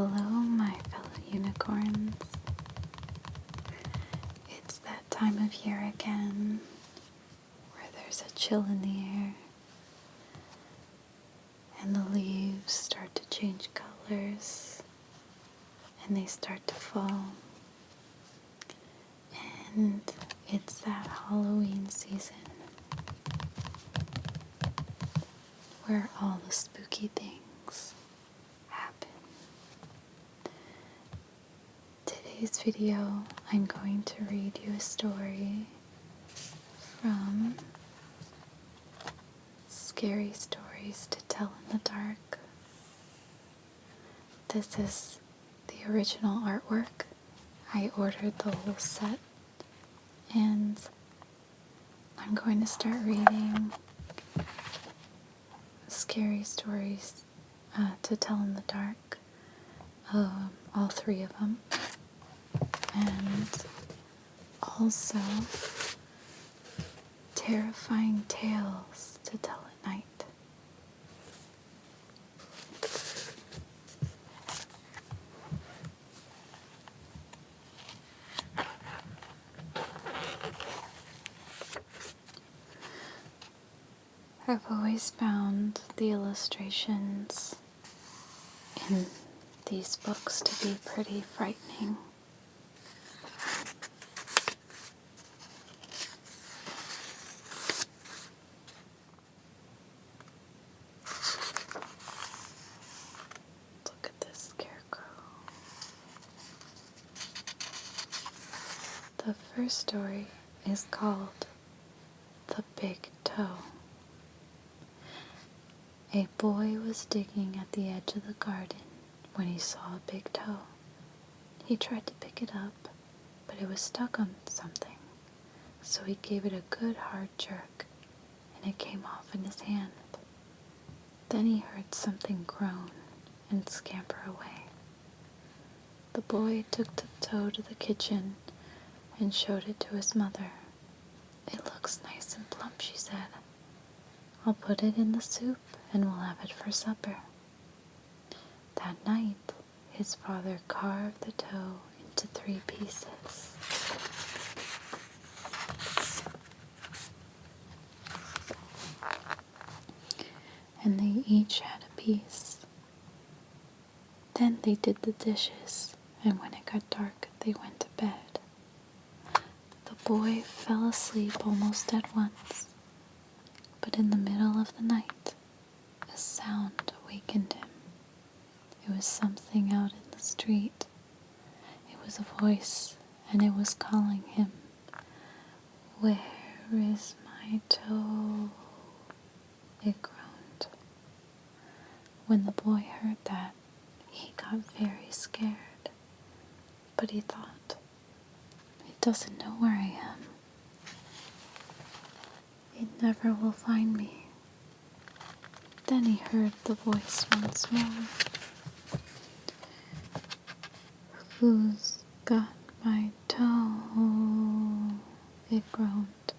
Hello, my fellow unicorns. It's that time of year again where there's a chill in the air and the leaves start to change colors and they start to fall. And it's that Halloween season where all the spooky things happen. Today's video, I'm going to read you a story from Scary Stories to Tell in the Dark. This is the original artwork. I ordered the whole set and I'm going to start reading Scary Stories to Tell in the Dark, all three of them, and also Terrifying Tales to Tell at Night. I've always found the illustrations in these books to be pretty frightening. Look at this scarecrow. The first story is called The Big Toe. A boy was digging at the edge of the garden when he saw a big toe. He tried to pick it up, but it was stuck on something, so he gave it a good hard jerk, and it came off in his hand. Then he heard something groan and scamper away. The boy took the toe to the kitchen and showed it to his mother. "It looks nice and plump," she said. "I'll put it in the soup and we'll have it for supper." That night, his father carved the toe into 3 pieces. And they each had a piece. Then they did the dishes, and when it got dark, they went to bed. The boy fell asleep almost at once, but in the middle of the night, a sound awakened him. It was something out in the street. It was a voice, and it was calling him. "Where is my toe?" it groaned. When the boy heard that, he got very scared. But he thought, "It doesn't know where I am. It never will find me." Then he heard the voice once more. "Who's got my toe?" it groaned.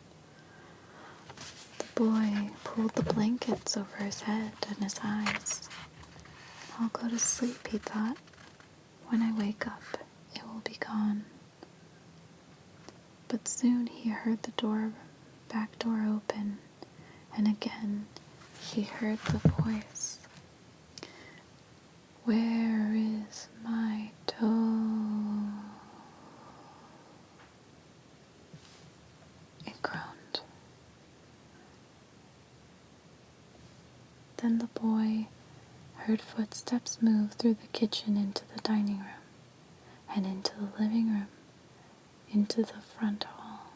The boy pulled the blankets over his head and his eyes. "I'll go to sleep," he thought. "When I wake up, it will be gone." But soon he heard the back door open, and again he heard the voice. "Where is my toe?" it groaned. Then the boy heard footsteps move through the kitchen into the dining room, and into the living room, into the front hall.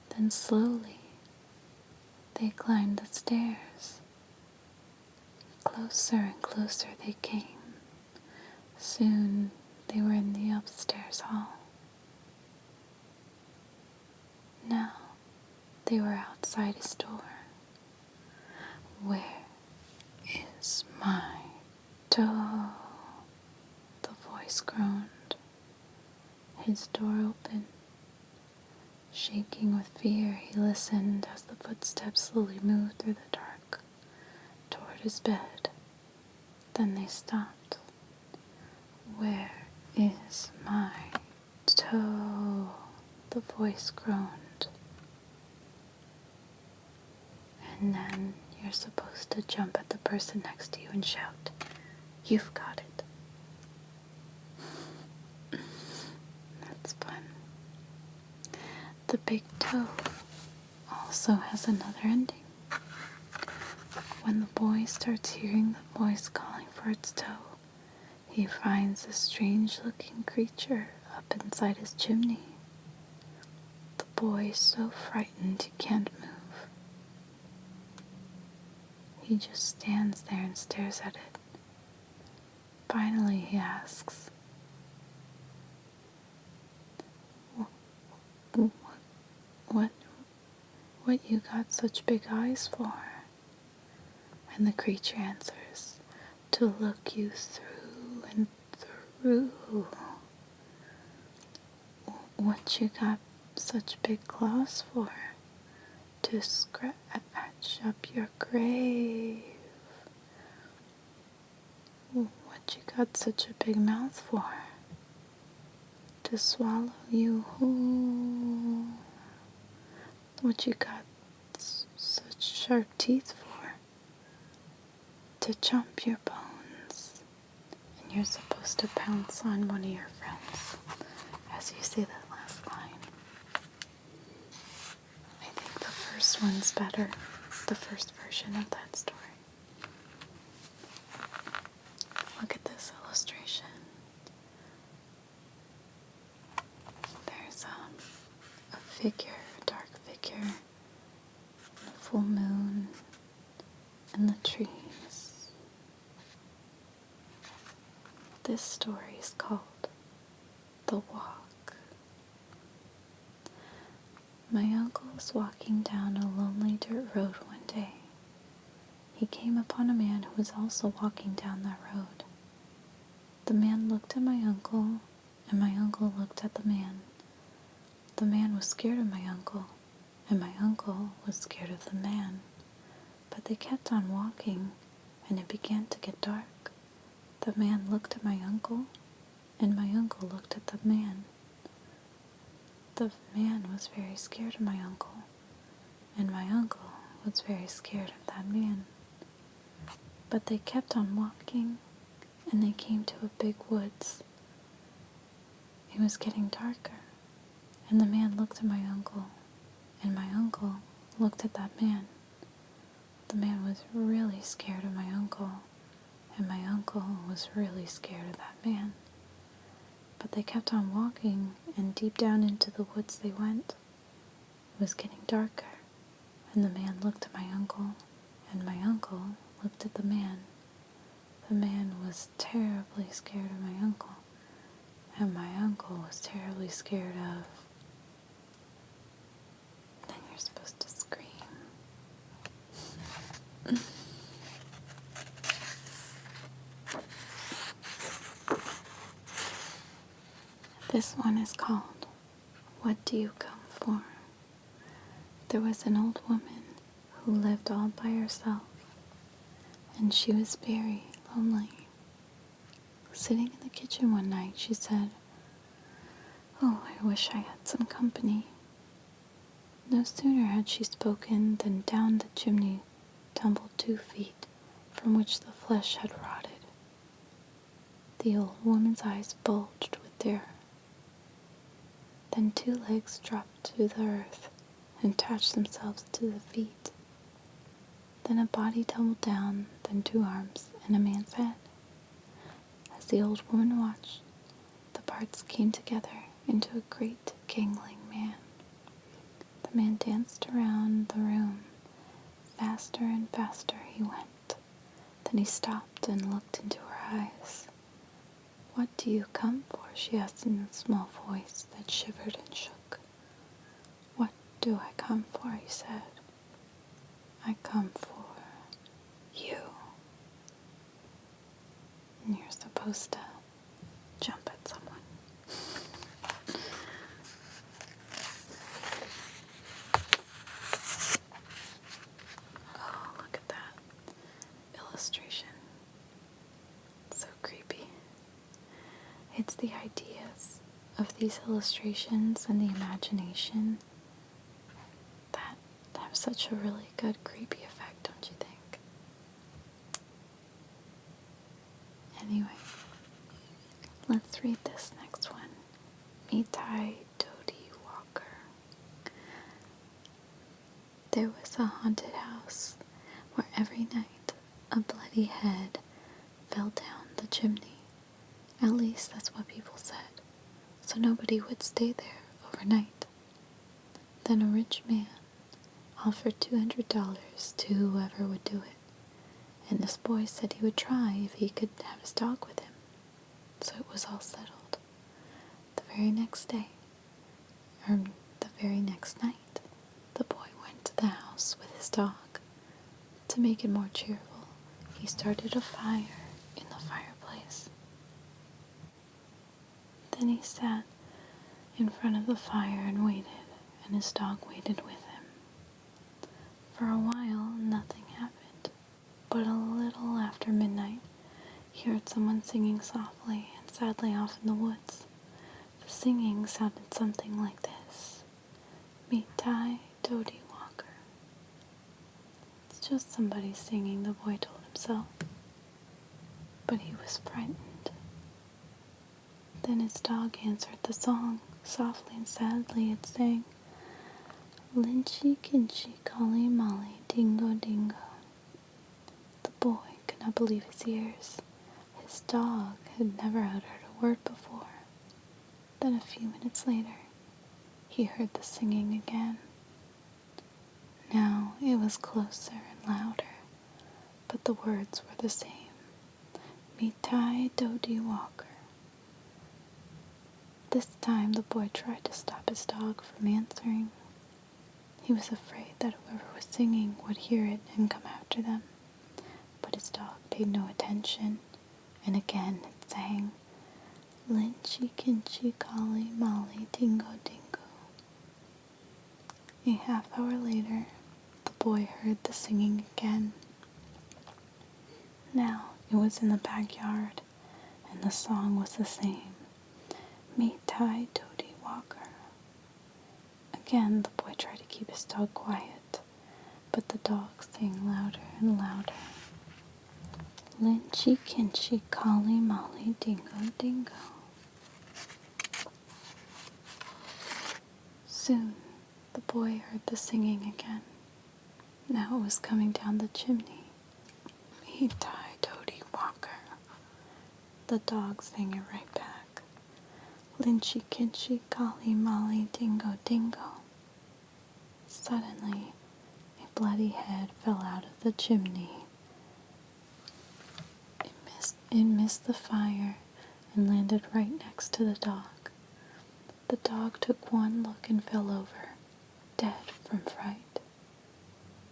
Then slowly, they climbed the stairs. Closer and closer they came. Soon they were in the upstairs hall. Now they were outside his door. "Where is my toe?" the voice groaned. His door opened. Shaking with fear, he listened as the footsteps slowly moved through the dark toward his bed. Then they stopped. Where is my toe? The voice groaned. And then you're supposed to jump at the person next to you and shout, "You've got it." That's fun. The big toe also has another ending. When the boy starts hearing the voice calling for its toe, he finds a strange-looking creature up inside his chimney. The boy is so frightened he can't move. He just stands there and stares at it. Finally, he asks, What you got such big eyes for?" And the creature answers, "To look you through and through." "What you got such big claws for?" "To scratch up your grave." "What you got such a big mouth for?" "To swallow you whole." "What you got such sharp teeth for?" "To chomp your bones." And you're supposed to pounce on one of your friends as you say that last line. I think the first one's better, the first version of that story. Look at this illustration. There's a figure, a dark figure, the full moon, and the trees. This story is called The Walk. My uncle was walking down a lonely dirt road one day. He came upon a man who was also walking down that road. The man looked at my uncle, and my uncle looked at the man. The man was scared of my uncle, and my uncle was scared of the man. But they kept on walking, and it began to get dark. The man looked at my uncle, and my uncle looked at the man. The man was very scared of my uncle, and my uncle was very scared of that man. But they kept on walking, and they came to a big woods. It was getting darker, and the man looked at my uncle, and my uncle looked at that man. The man was really scared of my uncle, and my uncle was really scared of that man. But they kept on walking, and deep down into the woods they went. It was getting darker, and the man looked at my uncle, and my uncle looked at the man. The man was terribly scared of my uncle, and my uncle was terribly scared of... Then you're supposed to scream. This one is called What Do You Come For? There was an old woman who lived all by herself, and she was very lonely. Sitting in the kitchen one night, she said, "Oh, I wish I had some company." No sooner had she spoken than down the chimney tumbled 2 feet, from which the flesh had rotted. The old woman's eyes bulged with terror. Then 2 legs dropped to the earth and attached themselves to the feet. Then a body tumbled down, then 2 arms and a man's head. As the old woman watched, the parts came together into a great gangling man. The man danced around the room. Faster and faster he went. Then he stopped and looked into her eyes. "What do you come for?" she asked in a small voice that shivered and shook. "What do I come for?" he said. "I come for you." And you're supposed to jump at someone. Oh, look at that illustration. It's so creepy. It's the ideas of these illustrations and the imagination that have such a really good creepy effect, don't you think? Anyway, let's read this next one. Mitai Dodi Walker. There was a haunted house where every night a bloody head fell down the chimney. At least that's what people said, so nobody would stay there overnight. Then a rich man offered $200 to whoever would do it, and this boy said he would try if he could have his dog with him. So it was all settled. The very next day, or the very next night, the boy went to the house with his dog. To make it more cheerful, he started a fire in the fireplace. Then he sat in front of the fire and waited, and his dog waited with him. For a while, nothing happened, but a little after midnight, he heard someone singing softly and sadly off in the woods. The singing sounded something like this: Mitai Dodi Walker. It's just somebody singing, the boy told himself, but he was frightened. Then his dog answered the song. Softly and sadly it sang, Lynchy Kinchy Collie Molly Dingo Dingo. The boy could not believe his ears. His dog had never uttered a word before. Then a few minutes later, he heard the singing again. Now it was closer and louder, but the words were the same. Mitai Dodi Walker. This time the boy tried to stop his dog from answering. He was afraid that whoever was singing would hear it and come after them. But his dog paid no attention, and again it sang, Lynchy Kinchy Collie Molly Dingo Dingo. A half hour later, the boy heard the singing again. Now it was in the backyard, and the song was the same. Mitai Dodi Walker. Again, the boy tried to keep his dog quiet, but the dog sang louder and louder. Lynchy Kinchy Collie Molly Dingo Dingo. Soon, the boy heard the singing again. Now it was coming down the chimney. Mitai Dodi Walker. The dog sang it right back. Lynchy Kinchy Collie Molly Dingo Dingo. Suddenly, a bloody head fell out of the chimney. It missed the fire and landed right next to the dog. The dog took one look and fell over, dead from fright.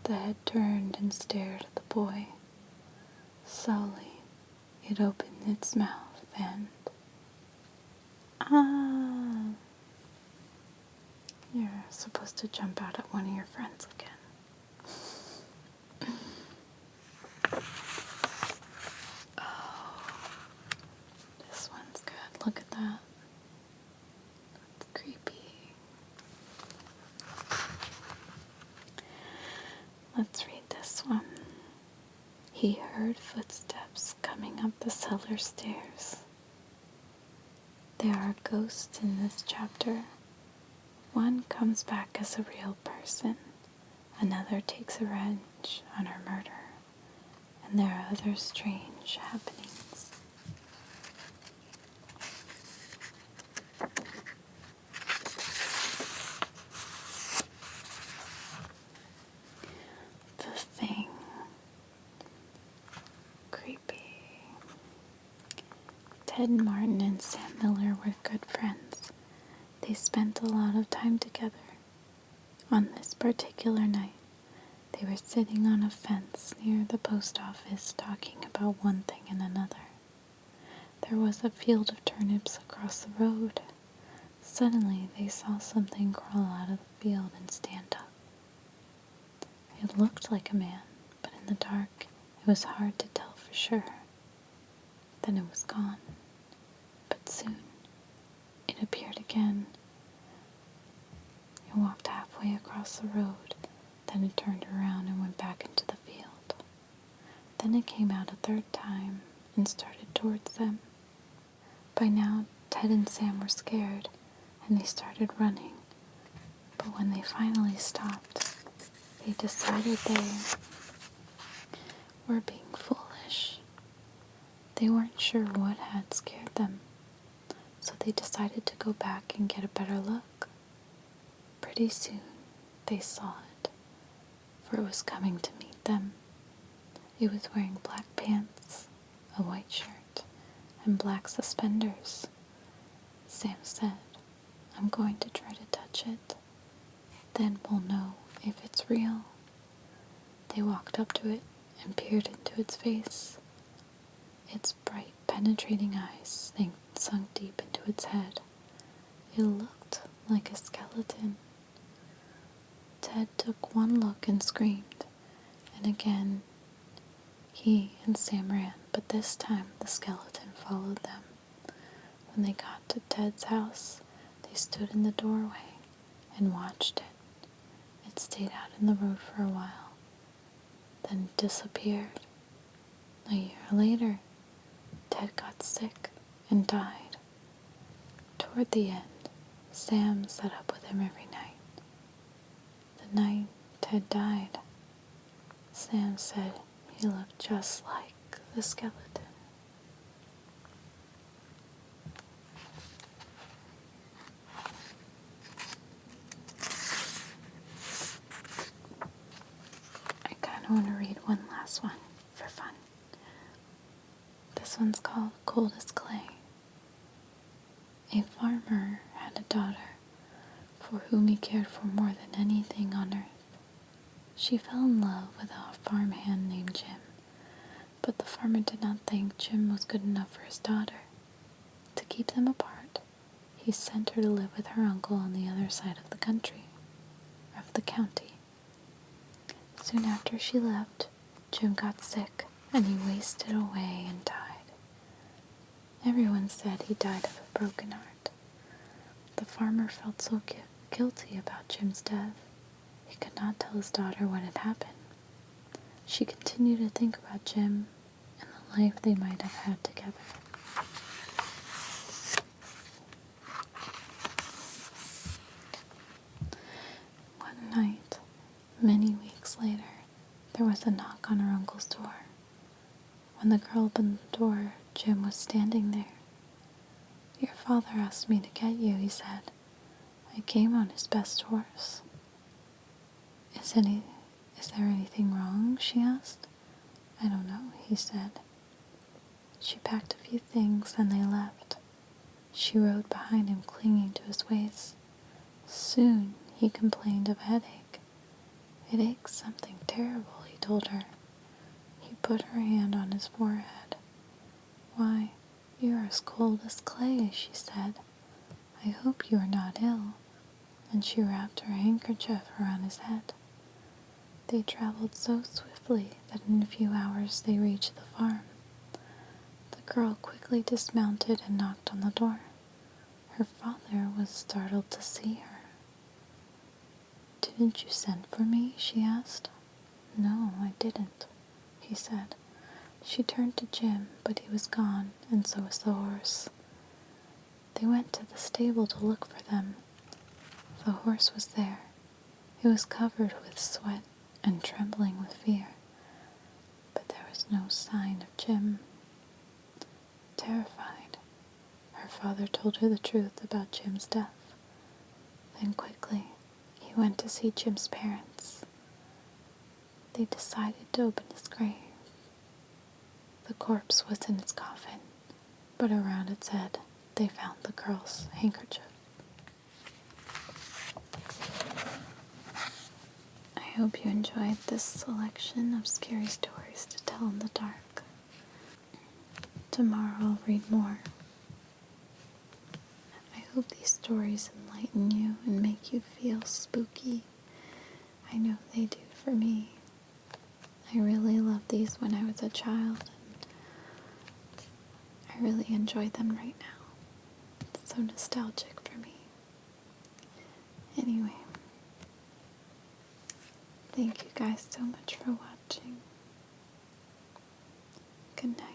The head turned and stared at the boy. Slowly, it opened its mouth and... Ah! You're supposed to jump out at one of your friends again. Oh, this one's good. Look at that. It's creepy. Let's read this one. He heard footsteps coming up the cellar stairs. There are ghosts in this chapter. One comes back as a real person. Another takes revenge on her murder. And there are other strange happenings. The Thing. Creepy. Ted Martin and Sam Miller were good friends. They spent a lot of time together. On this particular night, they were sitting on a fence near the post office talking about one thing and another. There was a field of turnips across the road. Suddenly, they saw something crawl out of the field and stand up. It looked like a man, but in the dark, it was hard to tell for sure. Then it was gone. But soon, it appeared again. It walked halfway across the road, then it turned around and went back into the field. Then it came out a third time and started towards them. By now, Ted and Sam were scared, and they started running. But when they finally stopped, they decided they were being foolish. They weren't sure what had scared them, so they decided to go back and get a better look. Pretty soon, they saw it, for it was coming to meet them. It was wearing black pants, a white shirt, and black suspenders. Sam said, "I'm going to try to touch it. Then we'll know if it's real." They walked up to it and peered into its face. Its bright, penetrating eyes sunk deep into its head. It looked like a skeleton. Ted took one look and screamed, and again he and Sam ran, but this time the skeleton followed them. When they got to Ted's house, they stood in the doorway and watched it. It stayed out in the road for a while, then disappeared. A year later, Ted got sick and died. Toward the end, Sam sat up with him every night. The night Ted died, Sam said he looked just like the skeleton. I kind of want to read one last one for fun. This one's called Cold as Clay. A farmer had a daughter for whom he cared for more than anything on earth. She fell in love with a farmhand named Jim, but the farmer did not think Jim was good enough for his daughter. To keep them apart, he sent her to live with her uncle on the other side of the county. Soon after she left, Jim got sick, and he wasted away and died. Everyone said he died of a broken heart. The farmer felt so guilty about Jim's death. He could not tell his daughter what had happened. She continued to think about Jim and the life they might have had together. One night, many weeks later, there was a knock on her uncle's door. When the girl opened the door, Jim was standing there. "Your father asked me to get you," he said. "I came on his best horse." Is there anything wrong?" she asked. "I don't know," he said. She packed a few things and they left. She rode behind him, clinging to his waist. Soon he complained of a headache. "It aches something terrible," he told her. He put her hand on his forehead. "Why, you're as cold as clay," she said. "I hope you are not ill." And she wrapped her handkerchief around his head. They traveled so swiftly that in a few hours they reached the farm. The girl quickly dismounted and knocked on the door. Her father was startled to see her. "Didn't you send for me?" she asked. "No, I didn't," he said. She turned to Jim, but he was gone, and so was the horse. They went to the stable to look for them. The horse was there. It was covered with sweat and trembling with fear, but there was no sign of Jim. Terrified, her father told her the truth about Jim's death. Then quickly, he went to see Jim's parents. They decided to open his grave. The corpse was in its coffin, but around its head they found the girl's handkerchief. I hope you enjoyed this selection of scary stories to tell in the dark. Tomorrow I'll read more. I hope these stories enlighten you and make you feel spooky. I know they do for me. I really loved these when I was a child, and I really enjoy them right now. so nostalgic for me. Anyway, thank you guys so much for watching. Good night.